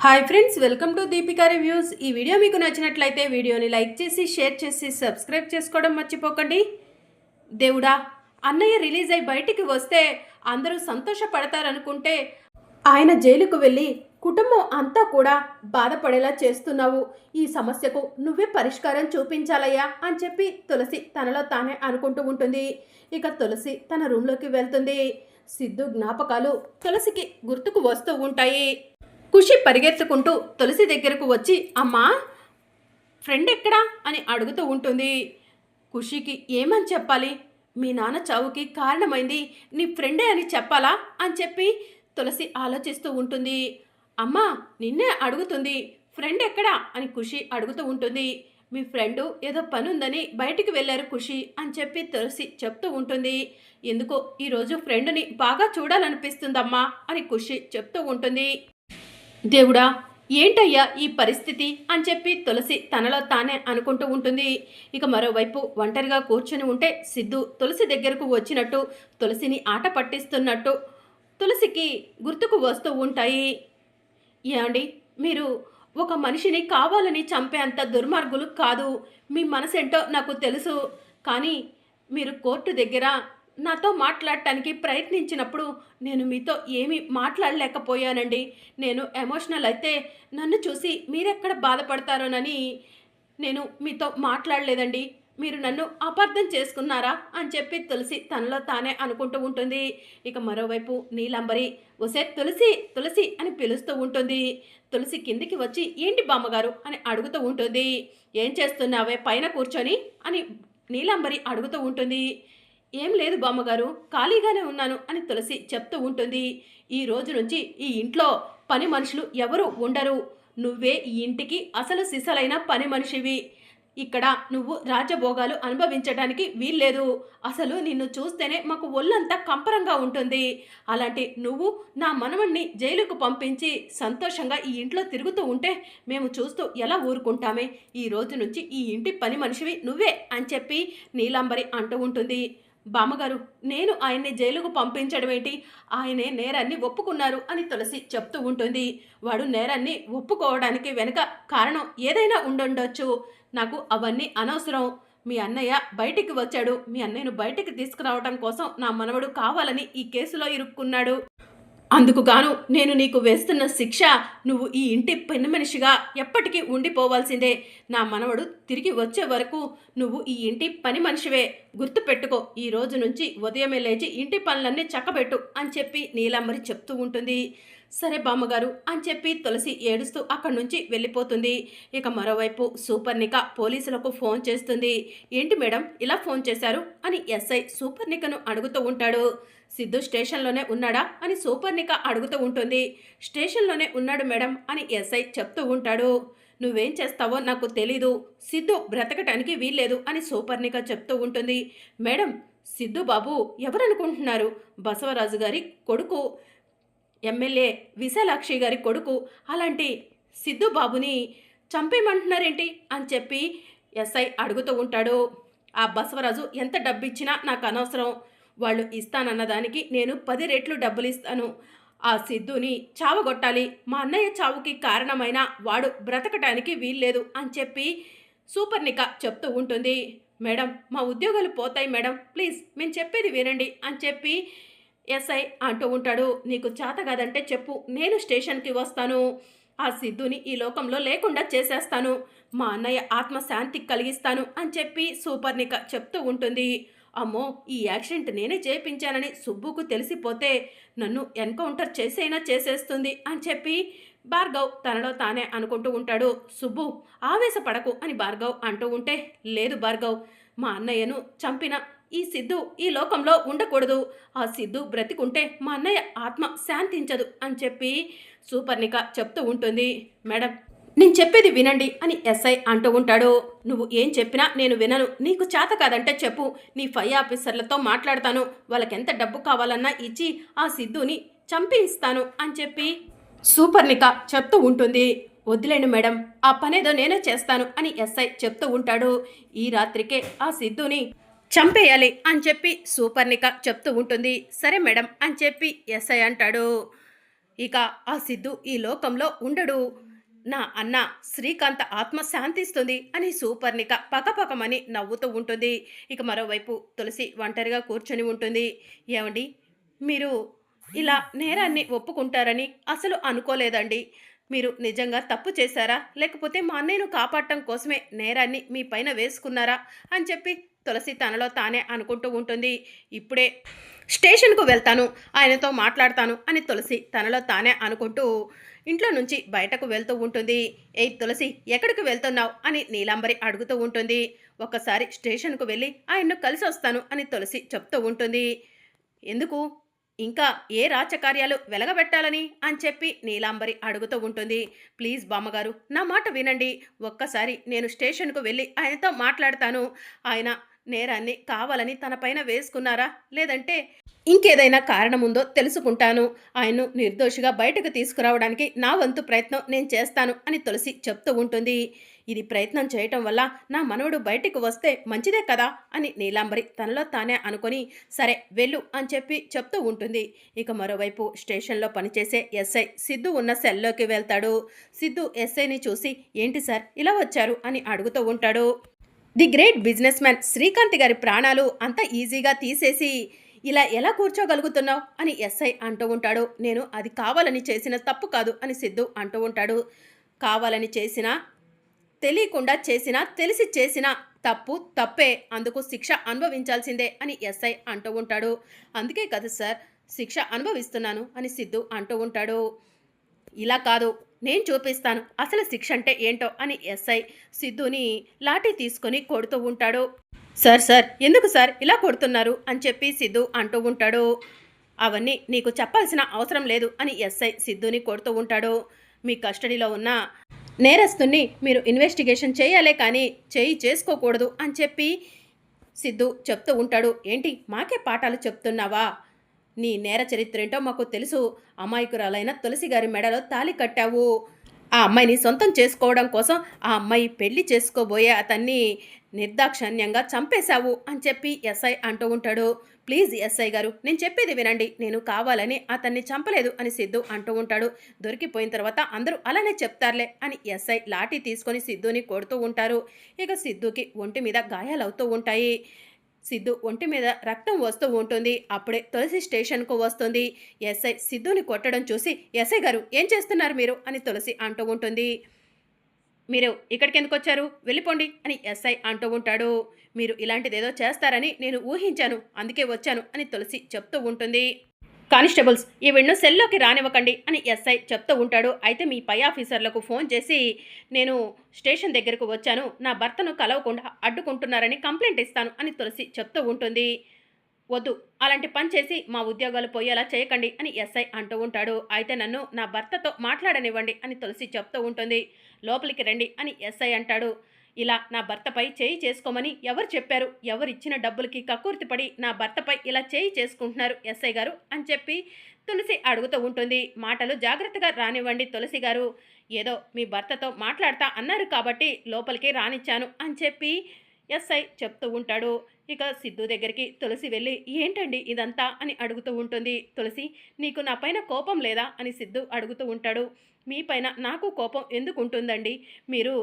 Hi friends, welcome to Deepika reviews. ఈ video మీకు నచ్చినట్లయితే వీడియోని లైక్ చేసి షేర్ చేసి సబ్స్క్రైబ్ చేసుకోవడం మర్చిపోకండి. దేవుడా, అన్నయ్య రిలీజ్ అయి బయటికి వస్తే అందరూ సంతోషపడతారనుకుంటే ఆయన జైలుకు వెళ్ళి కుటుంబం అంతా కూడా బాధపడేలా చేస్తున్నావు. ఈ సమస్యకు నువ్వే పరిష్కారం చూపించాలయ్యా అని చెప్పి తులసి తనలో తానే అనుకుంటూ ఉంటుంది. ఇక తులసి తన రూమ్లోకి వెళ్తుంది. సిద్ధు జ్ఞాపకాలు తులసికి గుర్తుకు వస్తూ ఉంటాయి. ఖుషి పరిగెత్తుకుంటూ తులసి దగ్గరకు వచ్చి, అమ్మా ఫ్రెండ్ ఎక్కడా అని అడుగుతూ ఉంటుంది. ఖుషికి ఏమని చెప్పాలి? మీ నాన్న చావుకి కారణమైంది నీ ఫ్రెండే అని చెప్పాలా అని చెప్పి తులసి ఆలోచిస్తూ ఉంటుంది. అమ్మా నిన్నే అడుగుతుంది, ఫ్రెండ్ ఎక్కడా అని ఖుషి అడుగుతూ ఉంటుంది. మీ ఫ్రెండు ఏదో పని ఉందని బయటికి వెళ్ళారు ఖుషి అని చెప్పి తులసి చెప్తూ ఉంటుంది. ఎందుకో ఈరోజు ఫ్రెండ్ని బాగా చూడాలనిపిస్తుందమ్మా అని ఖుషి చెప్తూ ఉంటుంది. దేవుడా, ఏంటయ్యా ఈ పరిస్థితి అని చెప్పి తులసి తనలో తానే అనుకుంటూ ఉంటుంది. ఇక మరోవైపు ఒంటరిగా కూర్చుని ఉంటే సిద్ధు తులసి దగ్గరకు వచ్చినట్టు, తులసిని ఆట పట్టిస్తున్నట్టు తులసికి గుర్తుకు వస్తూ ఉంటాయి. ఏమండి, మీరు ఒక మనిషిని కావాలని చంపే అంత దుర్మార్గులు కాదు. మీ మనసేంటో నాకు తెలుసు. కానీ మీరు కోర్టు దగ్గర నాతో మాట్లాడటానికి ప్రయత్నించినప్పుడు నేను మీతో ఏమీ మాట్లాడలేకపోయానండి. నేను ఎమోషనల్ అయితే నన్ను చూసి మీరెక్కడ బాధపడతారోనని నేను మీతో మాట్లాడలేదండి. మీరు నన్ను అపార్థం చేసుకున్నారా అని చెప్పి తులసి తనలో తానే అనుకుంటూ ఉంటుంది. ఇక మరోవైపు నీలాంబరి ఒసే తులసి తులసి అని పిలుస్తూ ఉంటుంది. తులసి కిందికి వచ్చి ఏంటి బామ్మగారు అని అడుగుతూ ఉంటుంది. ఏం చేస్తున్నావే పైన కూర్చొని అని నీలాంబరి అడుగుతూ ఉంటుంది. ఏం లేదు బామ్మగారు, ఖాళీగానే ఉన్నాను అని తులసి చెప్తూ ఉంటుంది. ఈ రోజు నుంచి ఈ ఇంట్లో పని మనుషులు ఎవరు ఉండరు. నువ్వే ఈ ఇంటికి అసలు సిసలైన పని మనిషివి. ఇక్కడ నువ్వు రాజభోగాలు అనుభవించడానికి వీల్లేదు. అసలు నిన్ను చూస్తేనే మాకు ఒళ్ళంతా కంపరంగా ఉంటుంది. అలాంటి నువ్వు నా మనవణ్ణి జైలుకు పంపించి సంతోషంగా ఈ ఇంట్లో తిరుగుతూ ఉంటే మేము చూస్తూ ఎలా ఊరుకుంటామే? ఈ రోజు నుంచి ఈ ఇంటి పని మనిషివి నువ్వే అని చెప్పి నీలాంబరి అంటూ ఉంటుంది. బామ్మగారు, నేను ఆయన్ని జైలుకు పంపించడం ఏంటి? ఆయనే నేరాన్ని ఒప్పుకున్నారు అని తులసి చెప్తూ ఉంటుంది. వాడు నేరాన్ని ఒప్పుకోవడానికి వెనుక కారణం ఏదైనా ఉండుండొచ్చు. నాకు అవన్నీ అనవసరం. మీ అన్నయ్య బయటికి వచ్చాడు. మీ అన్నయ్యను బయటికి తీసుకురావడం కోసం నా మనవడు కావాలని ఈ కేసులో ఇరుక్కున్నాడు. అందుకు గాను నేను నీకు వేస్తున్న శిక్ష, నువ్వు ఈ ఇంటి పెను మనిషిగా ఎప్పటికీ ఉండిపోవాల్సిందే. నా మనవడు తిరిగి వచ్చే వరకు నువ్వు ఈ ఇంటి పని మనిషివే. గుర్తుపెట్టుకో, ఈ రోజు నుంచి ఉదయమే లేచి ఇంటి పనులన్నీ చక్కబెట్టు అని చెప్పి నీలాంబరి చెప్తూ ఉంటుంది. సరే బామ్మగారు అని చెప్పి తులసి ఏడుస్తూ అక్కడి నుంచి వెళ్ళిపోతుంది. ఇక మరోవైపు సూపర్నిక పోలీసులకు ఫోన్ చేస్తుంది. ఏంటి మేడం ఇలా ఫోన్ చేశారు అని ఎస్ఐ సూపర్నికను అడుగుతూ ఉంటాడు. సిద్ధు స్టేషన్లోనే ఉన్నాడా అని సూపర్నిక అడుగుతూ ఉంటుంది. స్టేషన్లోనే ఉన్నాడు మేడం అని ఎస్ఐ చెప్తూ ఉంటాడు. నువ్వేం చేస్తావో నాకు తెలీదు. సిద్ధు బ్రతకటానికి వీల్లేదు అని సూపర్నిక చెప్తూ ఉంటుంది. మేడం, సిద్ధు బాబు ఎవరనుకుంటున్నారు? బసవరాజు గారి కొడుకు, ఎమ్మెల్యే విశాలాక్షి గారి కొడుకు. అలాంటి సిద్ధు బాబుని చంపేయమంటున్నారేంటి అని చెప్పి ఎస్ఐ అడుగుతూ ఉంటాడు. ఆ బసవరాజు ఎంత డబ్బు ఇచ్చినా నాకు అనవసరం. వాళ్ళు ఇస్తానన్న దానికి నేను 10 రెట్లు డబ్బులు ఇస్తాను. ఆ సిద్ధుని చావగొట్టాలి. మా అన్నయ్య చావుకి కారణమైన వాడు బ్రతకటానికి వీల్లేదు అని చెప్పి సూపర్నిక చెప్తూ ఉంటుంది. మేడం, మా ఉద్యోగాలు పోతాయి మేడం, ప్లీజ్ మేము చెప్పేది వినండి అని చెప్పి ఎస్ఐ అంటూ ఉంటాడు. నీకు చేత కాదంటే చెప్పు, నేను స్టేషన్కి వస్తాను. ఆ సిద్ధుని ఈ లోకంలో లేకుండా చేసేస్తాను. మా అన్నయ్య ఆత్మశాంతి కలిగిస్తాను అని చెప్పి సూపర్నిక చెప్తూ ఉంటుంది. అమ్మో, ఈ యాక్సిడెంట్ నేనే చేయించానని సుబ్బుకు తెలిసిపోతే నన్ను ఎన్కౌంటర్ చేసైనా చేసేస్తుంది అని చెప్పి భార్గవ్ తనలో తానే అనుకుంటూ ఉంటాడు. సుబ్బు ఆవేశపడకు అని భార్గవ్ అంటూ ఉంటే, లేదు భార్గవ్, మా అన్నయ్యను చంపిన ఈ సిద్ధు ఈ లోకంలో ఉండకూడదు. ఆ సిద్ధు బ్రతికుంటే మా అన్నయ్య ఆత్మ శాంతించదు అని చెప్పి సూపర్నిక చెప్తూ ఉంటుంది. మేడం, నేను చెప్పేది వినండి అని ఎస్ఐ అంటూ ఉంటాడు. నువ్వు ఏం చెప్పినా నేను వినను. నీకు చేత కాదంటే చెప్పు, నీ 5 ఆఫీసర్లతో మాట్లాడతాను. వాళ్ళకెంత డబ్బు కావాలన్నా ఇచ్చి ఆ సిద్ధుని చంపి ఇస్తాను అని చెప్పి సూపర్నిక చెప్తూ ఉంటుంది. వద్దులేండి మేడం, ఆ పనేదో నేనే చేస్తాను అని ఎస్ఐ చెప్తూ ఉంటాడు. ఈ రాత్రికే ఆ సిద్ధుని చంపేయాలి అని చెప్పి సూపర్నిక చెప్తూ ఉంటుంది. సరే మేడం అని చెప్పి ఎస్ఐ అంటాడు. ఇక ఆ సిద్ధు ఈ లోకంలో ఉండడు. నా అన్న శ్రీకాంత్ ఆత్మ శాంతిస్తుంది అని సూపర్నిక పకపకమని నవ్వుతూ ఉంటుంది. ఇక మరోవైపు తులసి ఒంటరిగా కూర్చొని ఉంటుంది. ఏమండి, మీరు ఇలా నేరాన్ని ఒప్పుకుంటారని అసలు అనుకోలేదండి. మీరు నిజంగా తప్పు చేశారా? లేకపోతే మా అన్నయ్యను కాపాడటం కోసమే నేరాన్ని మీ పైన వేసుకున్నారా? అని చెప్పి తులసి తనలో తానే అనుకుంటూ ఉంటుంది. ఇప్పుడే స్టేషన్‌కు వెళ్తాను. ఆయనతో మాట్లాడతాను అని తులసి తనలో తానే అనుకుంటూ ఇంట్లో నుంచి బయటకు వెళ్తూ ఉంటుంది. "ఏయ్ తులసి, ఎక్కడికి వెళ్తున్నావు?" అని నీలాంబరి అడుగుతూ ఉంటుంది. "ఒక్కసారి స్టేషన్‌కు వెళ్ళి ఆయన్ను కలిసొస్తాను" అని తులసి చెప్తూ ఉంటుంది. "ఎందుకు? ఇంకా ఏ రాచకార్యాలు వెలగబెట్టాలని?" అని చెప్పి నీలాంబరి అడుగుతూ ఉంటుంది. "ప్లీజ్ బామ్మగారు, నా మాట వినండి. ఒక్కసారి నేను స్టేషన్‌కు వెళ్ళి ఆయనతో మాట్లాడతాను. ఆయన నేరాన్ని కావాలని తన పైన వేసుకున్నారా? లేదంటే ఇంకేదైనా కారణముందో తెలుసుకుంటాను. ఆయన్ను నిర్దోషిగా బయటకు తీసుకురావడానికి నా వంతు ప్రయత్నం నేను చేస్తాను" అని తులసి చెప్తూ ఉంటుంది. "ఇది ప్రయత్నం చేయటం వల్ల నా మనవడు బయటికి వస్తే మంచిదే కదా" అని నీలాంబరి తనలో తానే అనుకొని "సరే వెళ్ళు" అని చెప్పి చెప్తూ ఉంటుంది. ఇక మరోవైపు స్టేషన్లో పనిచేసే ఎస్ఐ సిద్ధు ఉన్న సెల్లోకి వెళ్తాడు. సిద్ధు ఎస్ఐని చూసి "ఏంటి సార్ ఇలా వచ్చారు?" అని అడుగుతూ ఉంటాడు. The great business man Srikanth గారి ప్రాణాలు అంత ఈజీగా తీసేసి ఇలా ఎలా కూర్చోగలుగుతున్నావు అని ఎస్ఐ అంటూ ఉంటాడు. "నేను అది కావాలని చేసిన తప్పు కాదు" అని సిద్ధు అంటూ ఉంటాడు. "కావాలని చేసినా, తెలియకుండా చేసినా, తెలిసి చేసినా తప్పు తప్పే, అందుకు శిక్ష అనుభవించాల్సిందే" అని ఎస్ఐ అంటూ ఉంటాడు. "అందుకే కదా సార్ శిక్ష అనుభవిస్తున్నాను" అని సిద్ధు అంటూ ఉంటాడు. "ఇలా కాదు, నేను చూపిస్తాను అసలు శిక్ష అంటే ఏంటో" అని ఎస్ఐ సిద్ధుని లాఠీ తీసుకొని కొడుతూ ఉంటాడు. "సార్ సార్, ఎందుకు సార్ ఇలా కొడుతున్నారు?" అని చెప్పి సిద్ధు అంటూ ఉంటాడు. "అవన్నీ నీకు చెప్పాల్సిన అవసరం లేదు" అని ఎస్ఐ సిద్ధుని కొడుతూ ఉంటాడు. "మీ కస్టడీలో ఉన్న నేరస్తుని మీరు ఇన్వెస్టిగేషన్ చేయాలే కానీ చేయి చేసుకోకూడదు" అని చెప్పి సిద్ధు చెప్తూ ఉంటాడు. "ఏంటి మాకే పాఠాలు చెప్తున్నావా? నీ నేర చరిత్ర ఏంటో మాకు తెలుసు. అమాయకురాలైన తులసి గారి మెడలో తాళి కట్టావు. ఆ అమ్మాయిని సొంతం చేసుకోవడం కోసం ఆ అమ్మాయి పెళ్లి చేసుకోబోయే అతన్ని నిర్దాక్షణ్యంగా చంపేశావు" అని చెప్పి ఎస్ఐ అంటూ ఉంటాడు. "ప్లీజ్ ఎస్ఐ గారు, నేను చెప్పేది వినండి. నేను కావాలని అతన్ని చంపలేదు" అని సిద్ధు అంటూ ఉంటాడు. "దొరికిపోయిన తర్వాత అందరూ అలానే చెప్తారులే" అని ఎస్ఐ లాఠీ తీసుకొని సిద్ధుని కొడుతూ ఉంటారు. ఇక సిద్ధుకి ఒంటి మీద గాయాలవుతూ ఉంటాయి. సిద్ధు ఒంటి మీద రక్తం వస్తూ ఉంటుంది. అప్పుడే తులసి స్టేషన్కు వస్తుంది. ఎస్ఐ సిద్ధుని కొట్టడం చూసి "ఎస్ఐ గారు, ఏం చేస్తున్నారు మీరు?" అని తులసి అంటూ ఉంటుంది. "మీరు ఇక్కడికి ఎందుకు వచ్చారు? వెళ్ళిపోండి" అని ఎస్ఐ అంటూ ఉంటాడు. "మీరు ఇలాంటిదేదో చేస్తారని నేను ఊహించాను, అందుకే వచ్చాను" అని తులసి చెప్తూ ఉంటుంది. "కానిస్టేబుల్స్, ఈవిడ్ను సెల్లోకి రానివ్వకండి" అని ఎస్ఐ చెప్తూ ఉంటాడు. "అయితే మీ పై ఆఫీసర్లకు ఫోన్ చేసి నేను స్టేషన్ దగ్గరకు వచ్చాను, నా భర్తను కలవకుండా అడ్డుకుంటున్నారని కంప్లైంట్ ఇస్తాను" అని తులసి చెప్తూ ఉంటుంది. "వద్దు, అలాంటి పని చేసి మా ఉద్యోగాలు పోయేలా చేయకండి" అని ఎస్ఐ అంటూ ఉంటాడు. "అయితే నన్ను నా భర్తతో మాట్లాడనివ్వండి" అని తులసి చెప్తూ ఉంటుంది. "లోపలికి రండి" అని ఎస్ఐ అంటాడు. "ఇలా నా భర్తపై చేయి చేసుకోమని ఎవరు చెప్పారు? ఎవరిచ్చిన డబ్బులకి కక్కుర్తిపడి నా భర్తపై ఇలా చేయి చేసుకుంటున్నారు ఎస్ఐ గారు" అని చెప్పి తులసి అడుగుతూ ఉంటుంది. "మాటలు జాగ్రత్తగా రానివ్వండి తులసి గారు. ఏదో మీ భర్తతో మాట్లాడతా అన్నారు కాబట్టి లోపలికి రానిచ్చాను" అని చెప్పి ఎస్ఐ చెప్తూ ఉంటాడు. ఇక సిద్ధు దగ్గరికి తులసి వెళ్ళి "ఏంటండి ఇదంతా?" అని అడుగుతూ ఉంటుంది. "తులసి, నీకు నా పైన కోపం లేదా?" అని సిద్ధు అడుగుతూ ఉంటాడు. "మీ పైన నాకు కోపం ఎందుకు ఉంటుందండి? మీరు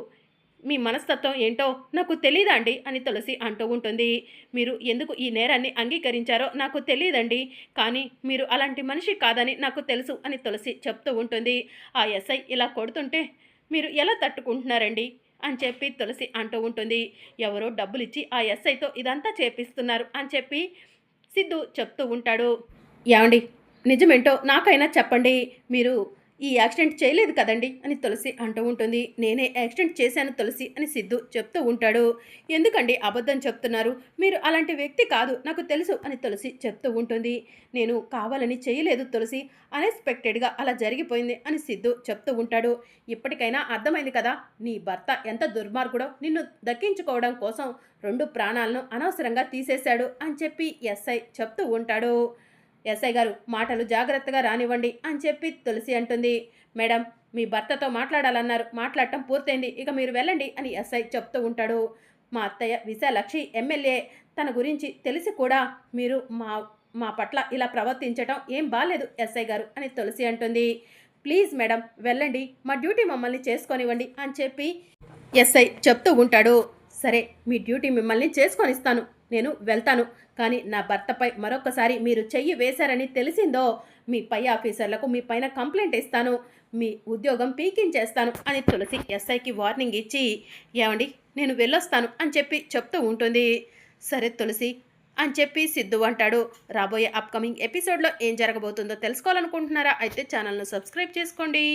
మీ మనస్తత్వం ఏంటో నాకు తెలీదా అండి?" అని తులసి అంటూ ఉంటుంది. "మీరు ఎందుకు ఈ నేరాన్ని అంగీకరించారో నాకు తెలియదండి, కానీ మీరు అలాంటి మనిషి కాదని నాకు తెలుసు" అని తులసి చెప్తూ ఉంటుంది. "ఆ ఎస్ఐ ఇలా కొడుతుంటే మీరు ఎలా తట్టుకుంటున్నారండి?" అని చెప్పి తులసి అంటూ ఉంటుంది. "ఎవరో డబ్బులిచ్చి ఆ ఎస్ఐతో ఇదంతా చేపిస్తున్నారు" అని చెప్పి సిద్ధు చెప్తూ ఉంటాడు. "ఏవండి, నిజమేంటో నాకైనా చెప్పండి. మీరు ఈ యాక్సిడెంట్ చేయలేదు కదండి" అని తులసి అంటూ ఉంటుంది. "నేనే యాక్సిడెంట్ చేశాను తులసి" అని సిద్ధు చెప్తూ ఉంటాడు. "ఎందుకండి అబద్ధం చెప్తున్నారు? మీరు అలాంటి వ్యక్తి కాదు, నాకు తెలుసు" అని తులసి చెప్తూ ఉంటుంది. "నేను కావాలని చేయలేదు తులసి, అన్ఎక్స్‌పెక్టెడ్‌గా అలా జరిగిపోయింది" అని సిద్ధు చెప్తూ ఉంటాడు. "ఇప్పటికైనా అర్థమైంది కదా, నీ భర్త ఎంత దుర్మార్గుడో, నిన్ను దక్కించుకోవడం కోసం 2 ప్రాణాలను అనవసరంగా తీసేశాడు" అని చెప్పి ఎస్ఐ చెప్తూ ఉంటాడు. "ఎస్ఐ గారు, మాటలు జాగ్రత్తగా రానివ్వండి" అని చెప్పి తులసి అంటుంది. "మేడం, మీ భర్తతో మాట్లాడాలన్నారు, మాట్లాడటం పూర్తయింది, ఇక మీరు వెళ్ళండి" అని ఎస్ఐ చెప్తూ ఉంటాడు. "మా అత్తయ్య విశాలాక్షి ఎమ్మెల్యే, తన గురించి తెలిసి కూడా మీరు మా మా పట్ల ఇలా ప్రవర్తించటం ఏం బాలేదు ఎస్ఐ గారు అని తులసి అంటుంది. ప్లీజ్ మేడం వెళ్ళండి, మా డ్యూటీ మమ్మల్ని చేసుకొనివ్వండి అని చెప్పి ఎస్ఐ చెప్తూ ఉంటాడు. సరే మీ డ్యూటీ మిమ్మల్ని చేసుకొనిస్తాను, నేను వెళ్తాను. కానీ నా భర్తపై మరొకసారి మీరు చెయ్యి వేశారని తెలిసిందో మీ పై ఆఫీసర్లకు మీ పైన కంప్లైంట్ ఇస్తాను, మీ ఉద్యోగం పీకించేస్తాను అని తులసి ఎస్ఐకి వార్నింగ్ ఇచ్చి ఏమండి నేను వెళ్ళొస్తాను అని చెప్పి చెప్తూ ఉంటుంది. సరే తులసి అని చెప్పి సిద్ధు అంటాడు. రాబోయే అప్కమింగ్ ఎపిసోడ్లో ఏం జరగబోతుందో తెలుసుకోవాలనుకుంటున్నారా? అయితే ఛానల్ను సబ్స్క్రైబ్ చేసుకోండి.